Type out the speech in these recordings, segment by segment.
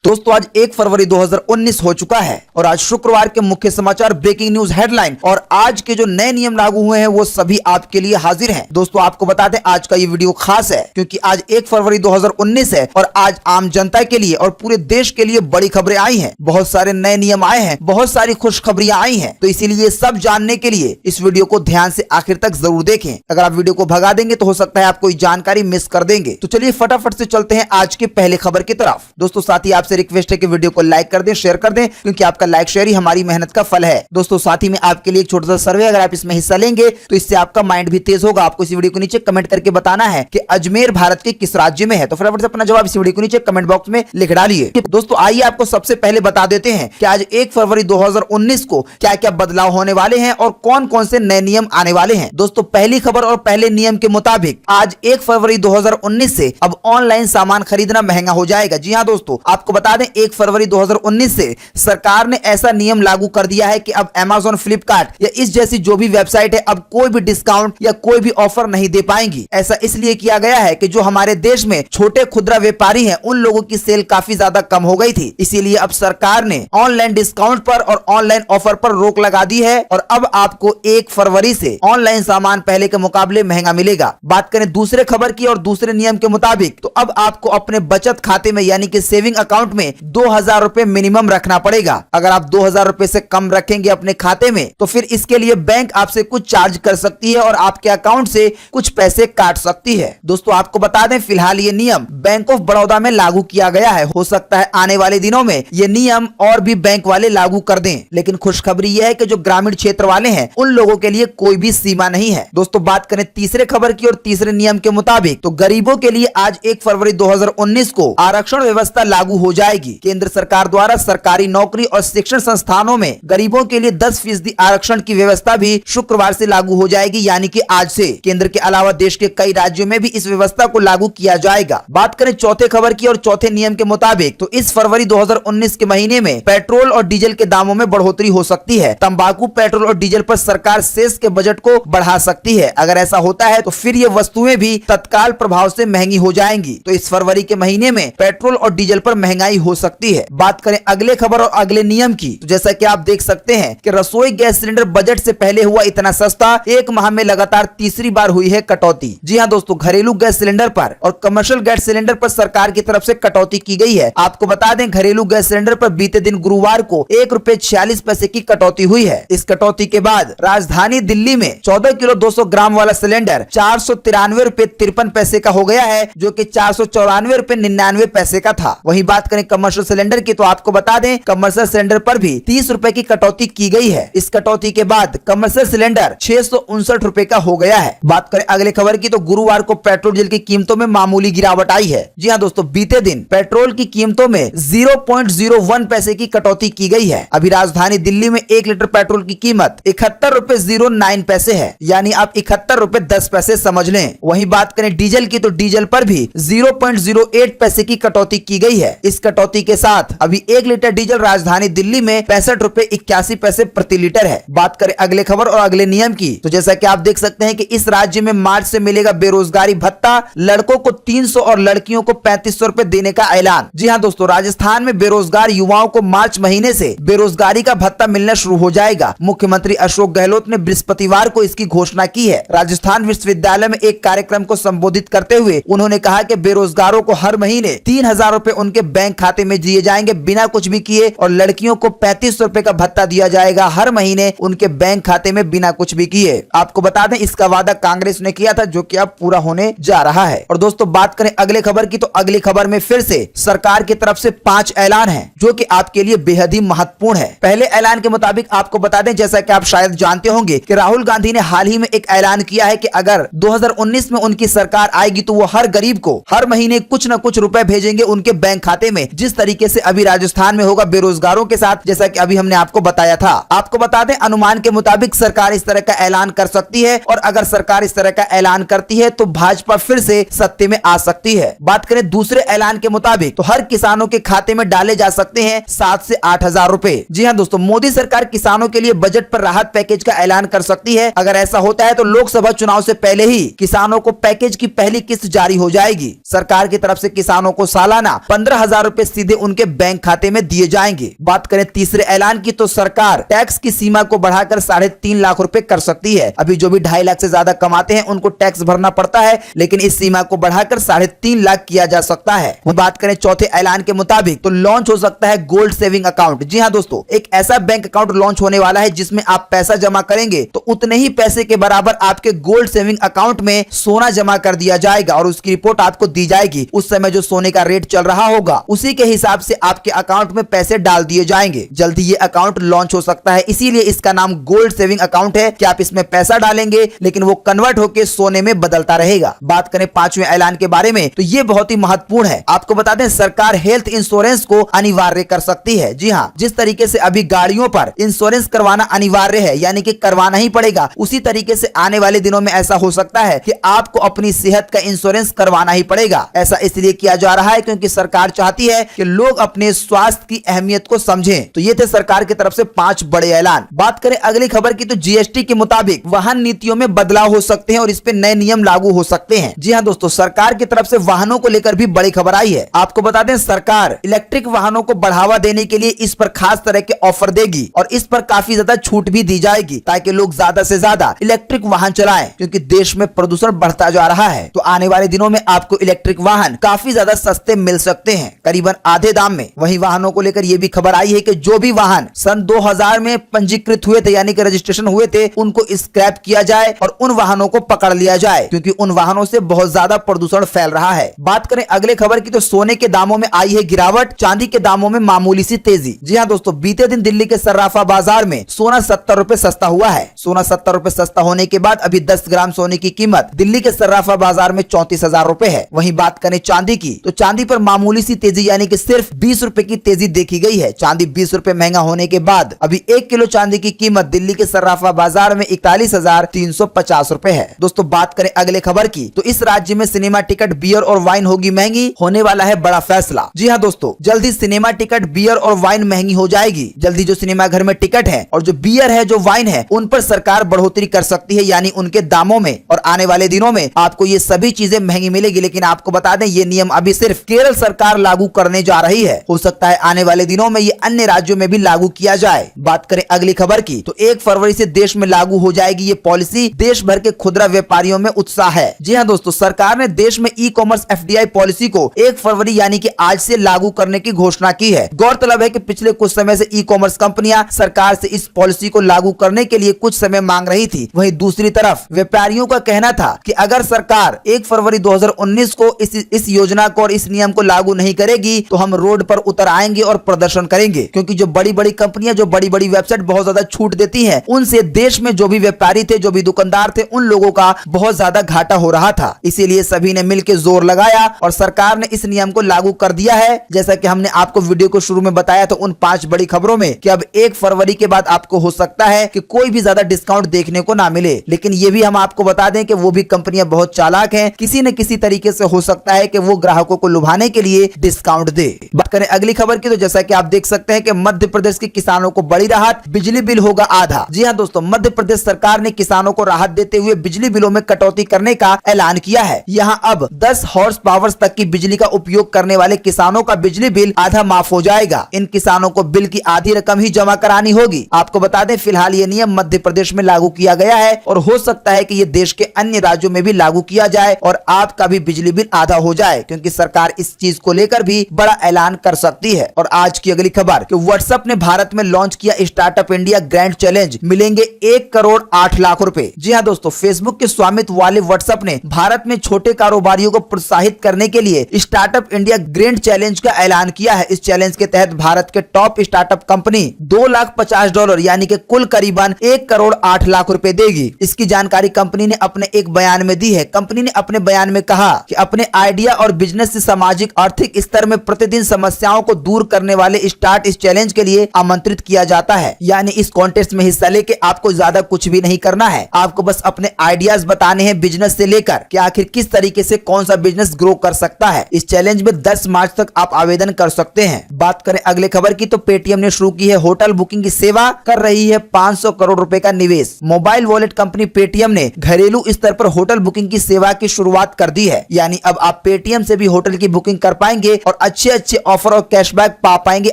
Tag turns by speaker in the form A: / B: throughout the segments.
A: दोस्तों आज 1 फरवरी 2019 हो चुका है और आज शुक्रवार के मुख्य समाचार, ब्रेकिंग न्यूज हेडलाइन और आज के जो नए नियम लागू हुए हैं वो सभी आपके लिए हाजिर हैं। दोस्तों आपको बता दें आज का ये वीडियो खास है क्योंकि आज 1 फरवरी 2019 है और आज आम जनता के लिए और पूरे देश के लिए बड़ी खबरें आई हैं। बहुत सारे नए नियम आए हैं, बहुत सारी खुशखबरियां आई हैं, तो इसीलिए सब जानने के लिए इस वीडियो को ध्यान से आखिर तक जरूर देखें। अगर आप वीडियो को भगा देंगे तो हो सकता है आप कोई जानकारी मिस कर देंगे। तो चलिए फटाफट से चलते हैं आज के पहले खबर की तरफ। दोस्तों साथ ही आपसे रिक्वेस्ट है कि वीडियो को लाइक कर दें, शेयर कर दें, क्योंकि आपका लाइक शेयर ही हमारी मेहनत का फल है। दोस्तों साथ ही में आपके लिए एक छोटा सा सर्वे, अगर आप इसमें हिस्सा लेंगे तो इससे आपका माइंड भी तेज होगा। आपको इस वीडियो को नीचे कमेंट करके बताना है कि अजमेर भारत के किस राज्य में है। तो फटाफट से अपना जवाब इस वीडियो को नीचे कमेंट बॉक्स में लिख डालिए। दोस्तों आइए आपको सबसे पहले बता देते हैं कि आज 1 फरवरी 2019 को क्या क्या बदलाव होने वाले हैं और कौन कौन से नए नियम आने वाले हैं। दोस्तों पहली खबर और पहले नियम के मुताबिक आज 1 फरवरी 2019 से अब ऑनलाइन सामान खरीदना महंगा हो जाएगा। जी हाँ दोस्तों, आपको बता दें 1 फरवरी 2019 से सरकार ने ऐसा नियम लागू कर दिया है कि अब Amazon, फ्लिपकार्ट या इस जैसी जो भी वेबसाइट है अब कोई भी डिस्काउंट या कोई भी ऑफर नहीं दे पाएंगी। ऐसा इसलिए किया गया है कि जो हमारे देश में छोटे खुदरा व्यापारी हैं उन लोगों की सेल काफी ज्यादा कम हो गई थी, इसीलिए अब सरकार ने ऑनलाइन डिस्काउंट पर और ऑनलाइन ऑफर पर रोक लगा दी है और अब आपको 1 फरवरी से ऑनलाइन सामान पहले के मुकाबले महंगा मिलेगा। बात करें दूसरे खबर की और दूसरे नियम के मुताबिक तो अब आपको अपने बचत खाते में यानी कि सेविंग अकाउंट में 2000 रुपए मिनिमम रखना पड़ेगा। अगर आप 2000 रुपए से कम रखेंगे अपने खाते में तो फिर इसके लिए बैंक आपसे कुछ चार्ज कर सकती है और आपके अकाउंट से कुछ पैसे काट सकती है। दोस्तों आपको बता दें फिलहाल ये नियम बैंक ऑफ बड़ौदा में लागू किया गया है। हो सकता है आने वाले दिनों में ये नियम और भी बैंक वाले लागू कर दें, लेकिन खुशखबरी यह है कि जो ग्रामीण क्षेत्र वाले हैं उन लोगों के लिए कोई भी सीमा नहीं है। दोस्तों बात करें तीसरे खबर की और तीसरे नियम के मुताबिक तो गरीबों के लिए आज 1 फरवरी 2019 को आरक्षण व्यवस्था लागू हो जाएगी। केंद्र सरकार द्वारा सरकारी नौकरी और शिक्षण संस्थानों में गरीबों के लिए 10% आरक्षण की व्यवस्था भी शुक्रवार से लागू हो जाएगी, यानी कि आज से। केंद्र के अलावा देश के कई राज्यों में भी इस व्यवस्था को लागू किया जाएगा। बात करें चौथे खबर की और चौथे नियम के मुताबिक तो इस फरवरी 2019 के महीने में पेट्रोल और डीजल के दामों में बढ़ोतरी हो सकती है। तंबाकू, पेट्रोल और डीजल पर सरकार सेस के बजट को बढ़ा सकती है। अगर ऐसा होता है तो फिर ये वस्तुएं भी तत्काल प्रभाव से महंगी हो जाएंगी। तो इस फरवरी के महीने में पेट्रोल और डीजल पर महंगाई हो सकती है। बात करें अगले खबर और अगले नियम की तो जैसा कि आप देख सकते हैं कि रसोई गैस सिलेंडर बजट से पहले हुआ इतना सस्ता, एक माह में लगातार तीसरी बार हुई है कटौती। जी हां दोस्तों, घरेलू गैस सिलेंडर पर और कमर्शियल गैस सिलेंडर पर सरकार की तरफ से कटौती की गई है। आपको बता दें घरेलू गैस सिलेंडर पर बीते दिन गुरुवार को ₹1.46 की कटौती हुई है। इस कटौती के बाद राजधानी दिल्ली में 14 किलो 200 ग्राम वाला सिलेंडर ₹493.53 का हो गया है, जो कि ₹494.99 का था। वहीं बात करें कमर्शियल सिलेंडर की तो आपको बता दें कमर्शियल सिलेंडर पर भी 30 रुपए की कटौती की गई है। इस कटौती के बाद कमर्शियल सिलेंडर 659 रुपए का हो गया है। बात करें अगले खबर की तो गुरुवार को पेट्रोल डीजल की कीमतों में मामूली गिरावट आई है। जी हां दोस्तों, बीते दिन पेट्रोल की कीमतों में 0.01 पैसे की कटौती की गई है। अभी राजधानी दिल्ली में 1 लीटर पेट्रोल की कीमत ₹71.09 है, यानी आप ₹71.10 समझ लें। वहीं बात करें डीजल की तो डीजल पर भी 0.08 पैसे की कटौती की गई है। इस कटौती के साथ अभी 1 लीटर डीजल राजधानी दिल्ली में ₹65.81 प्रति लीटर है। बात करें अगले खबर और अगले नियम की तो जैसा कि आप देख सकते हैं कि इस राज्य में मार्च से मिलेगा बेरोजगारी भत्ता, लड़कों को 300 और लड़कियों को 3500 रुपए देने का ऐलान। जी हां दोस्तों, राजस्थान में बेरोजगार युवाओं को मार्च महीने से बेरोजगारी का भत्ता मिलना शुरू हो जाएगा। मुख्यमंत्री अशोक गहलोत ने बृहस्पतिवार को इसकी घोषणा की है। राजस्थान विश्वविद्यालय में एक कार्यक्रम को संबोधित करते हुए उन्होंने कहा कि बेरोजगारों को हर महीने 3000 रुपए उनके बैंक खाते में दिए जाएंगे बिना कुछ भी किए और लड़कियों को 3500 रुपए का भत्ता दिया जाएगा हर महीने उनके बैंक खाते में बिना कुछ भी किए। आपको बता दें इसका वादा कांग्रेस ने किया था, जो कि अब पूरा होने जा रहा है। और दोस्तों बात करें अगले खबर की तो अगली खबर में फिर से सरकार की तरफ से 5 ऐलान हैं, जो कि आपके लिए बेहद ही महत्वपूर्ण है। पहले ऐलान के मुताबिक आपको बता दें, जैसा कि आप शायद जानते होंगे कि राहुल गांधी ने हाल ही में एक ऐलान किया है कि अगर 2019 में उनकी सरकार आएगी तो वो हर गरीब को हर महीने कुछ न कुछ रुपए भेजेंगे उनके बैंक खाते में, जिस तरीके से अभी राजस्थान में होगा बेरोजगारों के साथ, जैसा कि अभी हमने आपको बताया था। आपको बता दें अनुमान के मुताबिक सरकार इस तरह का ऐलान कर सकती है और अगर सरकार इस तरह का ऐलान करती है तो भाजपा फिर से सत्ते में आ सकती है। बात करें दूसरे ऐलान के मुताबिक तो हर किसानों के खाते में डाले जा सकते हैं 7 से 8 हजार रुपए। जी हां दोस्तों, मोदी सरकार किसानों के लिए बजट पर राहत पैकेज का ऐलान कर सकती है। अगर ऐसा होता है तो लोकसभा चुनाव से पहले ही किसानों को पैकेज की पहली किस्त जारी हो जाएगी। सरकार की तरफ से किसानों को सालाना 15,000 रुपए सीधे उनके बैंक खाते में दिए जाएंगे। बात करें तीसरे ऐलान की तो सरकार टैक्स की सीमा को बढ़ाकर 3.5 लाख रुपए कर सकती है। अभी जो भी 2.5 लाख से ज्यादा कमाते हैं उनको टैक्स भरना पड़ता है, लेकिन इस सीमा को बढ़ाकर 3.5 लाख किया जा सकता है। बात करें चौथे ऐलान के मुताबिक तो लॉन्च हो सकता है गोल्ड सेविंग अकाउंट। जी हाँ दोस्तों, एक ऐसा बैंक अकाउंट लॉन्च होने वाला है जिसमें आप पैसा जमा करेंगे तो उतने ही पैसे के बराबर आपके गोल्ड सेविंग अकाउंट में सोना जमा कर दिया जाएगा और उसकी रिपोर्ट आपको दी जाएगी। उस समय जो सोने का रेट चल रहा होगा उसी के हिसाब से आपके अकाउंट में पैसे डाल दिए जाएंगे। जल्दी ये अकाउंट लॉन्च हो सकता है, इसीलिए इसका नाम गोल्ड सेविंग अकाउंट है कि आप इसमें पैसा डालेंगे लेकिन वो कन्वर्ट होकर सोने में बदलता रहेगा। बात करें पांचवें ऐलान के बारे में तो ये बहुत ही महत्वपूर्ण है। आपको बता दें सरकार हेल्थ इंश्योरेंस को अनिवार्य कर सकती है। जी हाँ, जिस तरीके से अभी गाड़ियों पर इंश्योरेंस करवाना अनिवार्य है यानी कि करवाना ही पड़ेगा, उसी तरीके से आने वाले दिनों में ऐसा हो सकता है कि आपको अपनी सेहत का इंश्योरेंस करवाना ही पड़ेगा। ऐसा इसलिए किया जा रहा है क्योंकि सरकार चाहती है कि लोग अपने स्वास्थ्य की अहमियत को समझें। तो ये थे सरकार की तरफ से 5 बड़े ऐलान। बात करें अगली खबर की तो जीएसटी के मुताबिक वाहन नीतियों में बदलाव हो सकते हैं और इस पे नए नियम लागू हो सकते हैं। जी हाँ दोस्तों, सरकार की तरफ से वाहनों को लेकर भी बड़ी खबर आई है। आपको बता दें सरकार इलेक्ट्रिक वाहनों को बढ़ावा देने के लिए इस पर खास तरह के ऑफर देगी और इस पर काफी ज्यादा छूट भी दी जाएगी ताकि लोग ज्यादा से ज्यादा इलेक्ट्रिक वाहन चलाएं, क्योंकि देश में प्रदूषण बढ़ता जा रहा है। तो आने वाले दिनों में आपको इलेक्ट्रिक वाहन काफी ज्यादा सस्ते मिल सकते हैं, करीबन आधे दाम में। वहीं वाहनों को लेकर यह भी खबर आई है कि जो भी वाहन सन 2000 में पंजीकृत हुए थे यानी कि रजिस्ट्रेशन हुए थे उनको स्क्रैप किया जाए और उन वाहनों को पकड़ लिया जाए, क्योंकि उन वाहनों से बहुत ज्यादा प्रदूषण फैल रहा है। बात करें अगले खबर की तो सोने के दामों में आई है गिरावट, चांदी के दामों में मामूली सी तेजी। जी हाँ दोस्तों, बीते दिन दिल्ली के सर्राफा बाजार में सोना 70 रुपए सस्ता हुआ है। सोना 70 रुपए सस्ता होने के बाद अभी 10 ग्राम सोने की कीमत दिल्ली के सर्राफा बाजार में 34,000 रुपए है। वहीं बात करें चांदी की तो चांदी पर मामूली सी तेजी यानी कि सिर्फ 20 रुपए की तेजी देखी गई है। चांदी 20 रुपए महंगा होने के बाद अभी 1 किलो चांदी की कीमत दिल्ली के सर्राफा बाजार में 41,350 रुपए है। दोस्तों बात करें अगले खबर की तो इस राज्य में सिनेमा टिकट, बियर और वाइन होगी महंगी, होने वाला है बड़ा फैसला। जी हाँ दोस्तों, जल्दी सिनेमा टिकट, बियर और वाइन महंगी हो जाएगी। जल्दी जो सिनेमा घर में टिकट है और जो बियर है, जो वाइन है, उन पर सरकार बढ़ोतरी कर सकती है यानी उनके दामों में, और आने वाले दिनों में आपको ये सभी चीजें महंगी मिलेगी। लेकिन आपको बता दें ये नियम अभी सिर्फ केरल सरकार लागू करने जा रही है, हो सकता है आने वाले दिनों में ये अन्य राज्यों में भी लागू किया जाए। बात करें अगली खबर की तो 1 फरवरी से देश में लागू हो जाएगी ये पॉलिसी, देश भर के खुदरा व्यापारियों में उत्साह है। जी हाँ दोस्तों, सरकार ने देश में ई कॉमर्स एफडीआई पॉलिसी को 1 फरवरी यानी कि आज से लागू करने की घोषणा की है। गौरतलब है कि पिछले कुछ समय से ई कॉमर्स कंपनियां सरकार से इस पॉलिसी को लागू करने के लिए कुछ समय मांग रही थी। वहीं दूसरी तरफ व्यापारियों का कहना था कि अगर सरकार 1 फरवरी 2019 को इस योजना को और इस नियम को लागू नहीं करेगी तो हम रोड पर उतर आएंगे और प्रदर्शन करेंगे, क्योंकि जो बड़ी बड़ी कंपनियां, जो बड़ी बड़ी वेबसाइट बहुत ज्यादा छूट देती हैं, उनसे देश में जो भी व्यापारी थे, जो भी दुकानदार थे, उन लोगों का बहुत ज्यादा घाटा हो रहा था। इसीलिए सभी ने मिलकर जोर लगाया और सरकार ने इस नियम को लागू कर दिया है। जैसा कि हमने आपको वीडियो को शुरू में बताया तो उन 5 बड़ी खबरों में कि अब 1 फरवरी के बाद आपको हो सकता है कि कोई भी ज्यादा डिस्काउंट देखने को ना मिले। लेकिन ये भी हम आपको बता दें कि वो भी कंपनियां बहुत चालाक हैं, किसी न किसी तरीके से हो सकता है कि वो ग्राहकों को लुभाने के लिए डिस्काउंट दे। बात करें अगली खबर की तो जैसा कि आप देख सकते हैं कि मध्य प्रदेश के किसानों को बड़ी राहत, बिजली बिल होगा आधा। जी हाँ दोस्तों, मध्य प्रदेश सरकार ने किसानों को राहत देते हुए बिजली बिलों में कटौती करने का ऐलान किया है। यहाँ अब 10 हॉर्स पावर तक की बिजली का उपयोग करने वाले किसानों का बिजली बिल आधा माफ हो जाएगा। इन किसानों को बिल की आधी रकम ही जमा करानी होगी। आपको बता दें फिलहाल ये नियम मध्य प्रदेश में लागू किया गया है और हो सकता है कि ये देश के अन्य राज्यों में भी लागू किया जाए और आपका भी बिजली बिल आधा हो जाए, क्योंकि सरकार इस चीज को लेकर भी बड़ा ऐलान कर सकती है। और आज की अगली खबर कि व्हाट्सएप ने भारत में लॉन्च किया स्टार्टअप इंडिया ग्रैंड चैलेंज, मिलेंगे 1 करोड़ 8 लाख रुपए। जी हाँ दोस्तों, फेसबुक के स्वामित्व वाले व्हाट्सएप ने भारत में छोटे कारोबारियों को प्रोत्साहित करने के लिए स्टार्टअप इंडिया ग्रैंड चैलेंज का ऐलान किया है। इस चैलेंज के तहत भारत के टॉप स्टार्टअप कंपनी $2,50,000 यानी कि कुल करीबन 1 करोड़ 8 लाख रुपए देगी। इसकी जानकारी कंपनी ने अपने एक बयान में दी है। कंपनी ने अपने बयान में कहा कि अपने आइडिया और बिजनेस से सामाजिक आर्थिक स्तर में प्रतिदिन समस्याओं को दूर करने वाले स्टार्ट इस चैलेंज के लिए आमंत्रित किया जाता है। यानी इस कॉन्टेस्ट में हिस्सा लेके आपको ज्यादा कुछ भी नहीं करना है, आपको बस अपने आइडियाज बताने हैं बिजनेस से लेकर कि आखिर किस तरीके से कौन सा बिजनेस ग्रो कर सकता है। इस चैलेंज में 10 मार्च तक आप आवेदन कर सकते हैं। बात करें अगले खबर की तो पेटीएम ने शुरू की है होटल बुकिंग की सेवा, कर रही है 500 करोड़ रुपए का निवेश। मोबाइल वॉलेट कंपनी पेटीएम ने घरेलू स्तर पर होटल बुकिंग की सेवा की शुरुआत कर दी है। यानी अब आप पेटीएम से भी होटल की बुकिंग कर पाएंगे और और अच्छे अच्छे ऑफर और कैशबैक पा पाएंगे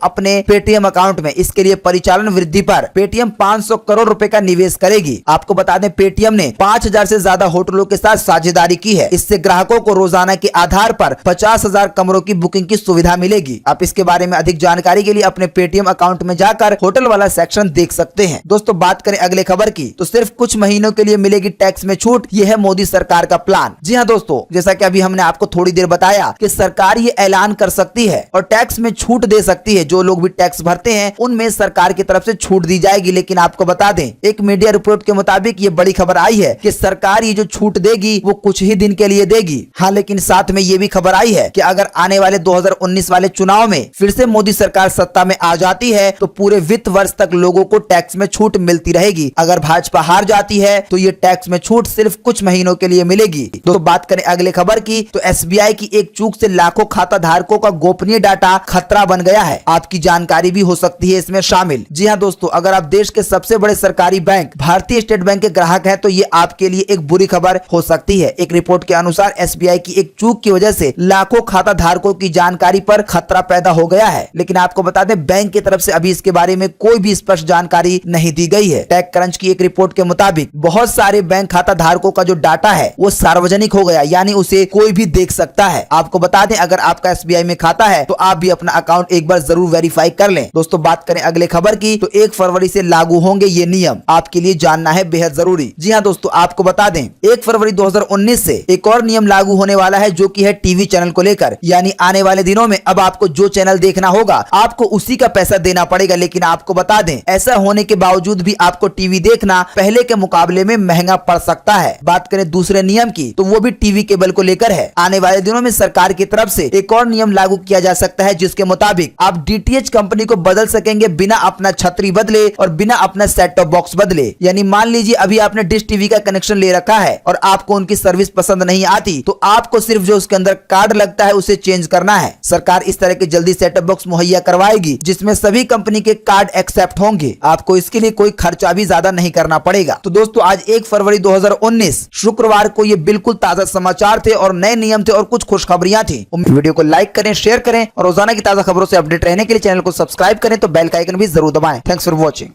A: अपने पेटीएम अकाउंट में। इसके लिए परिचालन वृद्धि पर पेटीएम 500 करोड़ रुपए का निवेश करेगी। आपको बता दें पेटीएम ने 5000 से ज्यादा होटलों के साथ साझेदारी की है। इससे ग्राहकों को रोजाना के आधार पर 50,000 कमरों की बुकिंग की सुविधा मिलेगी। आप इसके बारे में अधिक जानकारी के लिए अपने पेटीएम अकाउंट में जाकर होटल वाला सेक्शन देख सकते हैं। दोस्तों बात करें अगले खबर की तो सिर्फ कुछ महीनों के लिए मिलेगी टैक्स में छूट। यह है मोदी सरकार का प्लान। जी हाँ दोस्तों, जैसा कि अभी हमने आपको थोड़ी देर बताया कि सरकार ये ऐलान कर सकती है और टैक्स में छूट दे सकती है। जो लोग भी टैक्स भरते हैं उनमें सरकार की तरफ से छूट दी जाएगी। लेकिन आपको बता दें एक मीडिया रिपोर्ट के मुताबिक ये बड़ी खबर आई है कि सरकार ये जो छूट देगी वो कुछ ही दिन के लिए देगी। हाँ, लेकिन साथ में ये भी खबर आई है कि अगर आने वाले 2019 वाले चुनाव में फिर से मोदी सरकार सत्ता में आ जाती है तो पूरे वित्त वर्ष तक लोगों को टैक्स में छूट मिलती रहेगी। अगर भाजपा हार जाती है तो ये टैक्स में छूट सिर्फ कुछ महीनों के लिए मिलेगी। तो बात करें अगले खबर की तो एसबीआई की एक चूक से लाखों खाता धारकों का गोपनीय डाटा खतरा बन गया है। आपकी जानकारी भी हो सकती है इसमें शामिल। जी हाँ दोस्तों, अगर आप देश के सबसे बड़े सरकारी बैंक भारतीय स्टेट बैंक के ग्राहक हैं तो ये आपके लिए एक बुरी खबर हो सकती है। एक रिपोर्ट के अनुसार एसबीआई की एक चूक की वजह से लाखों खाता धारकों की जानकारी पर खतरा पैदा हो गया है। लेकिन आपको बता दें बैंक की तरफ से अभी इसके बारे में कोई भी स्पष्ट जानकारी नहीं दी गई है। टेक क्रंच की एक रिपोर्ट के मुताबिक बहुत सारे बैंक खाता धारकों का जो डाटा है वो सार्वजनिक हो गया, यानी उसे कोई भी देख सकता है। आपको बता दें अगर आपका एसबीआई में खाता है तो आप भी अपना अकाउंट एक बार जरूर वेरीफाई कर लें। दोस्तों बात करें अगले खबर की तो 1 फरवरी से लागू होंगे ये नियम। आपके लिए जानना है बेहद जरूरी। जी हाँ दोस्तों, आपको बता दें 1 फरवरी 2019 से एक और नियम लागू होने वाला है जो कि है टीवी चैनल को लेकर। यानी आने वाले दिनों में अब आपको जो चैनल देखना होगा आपको उसी का पैसा देना पड़ेगा। लेकिन आपको बता दें ऐसा होने के बावजूद भी आपको टीवी देखना पहले के मुकाबले में महंगा पड़ सकता है। बात करें दूसरे नियम की तो वो भी टीवी केबल को लेकर है। आने वाले दिनों में सरकार की तरफ से एक और नियम लागू किया जा सकता है जिसके मुताबिक आप डीटीएच कंपनी को बदल सकेंगे बिना अपना छतरी बदले और बिना अपना सेट टॉप बॉक्स बदले। यानी मान लीजिए अभी आपने डिश टीवी का कनेक्शन ले रखा है और आपको उनकी सर्विस पसंद नहीं आती तो आपको सिर्फ जो उसके अंदर कार्ड लगता है उसे चेंज करना है। सरकार इस तरह के जल्दी सेट टॉप बॉक्स मुहैया करवाएगी जिसमें सभी कंपनी के कार्ड एक्सेप्ट होंगे। आपको इसके लिए कोई खर्चा भी ज्यादा नहीं करना पड़ेगा। तो दोस्तों आज 1 फरवरी 2019 शुक्रवार को ये बिल्कुल ताजा समाचार थे और नए नियम थे और कुछ खुशखबरियां थी। वीडियो को लाइक करें, शेयर करें और रोजाना की ताजा खबरों से अपडेट रहने के लिए चैनल को सब्सक्राइब करें तो बेल का आइकन भी जरूर दबाएं। Thanks for watching.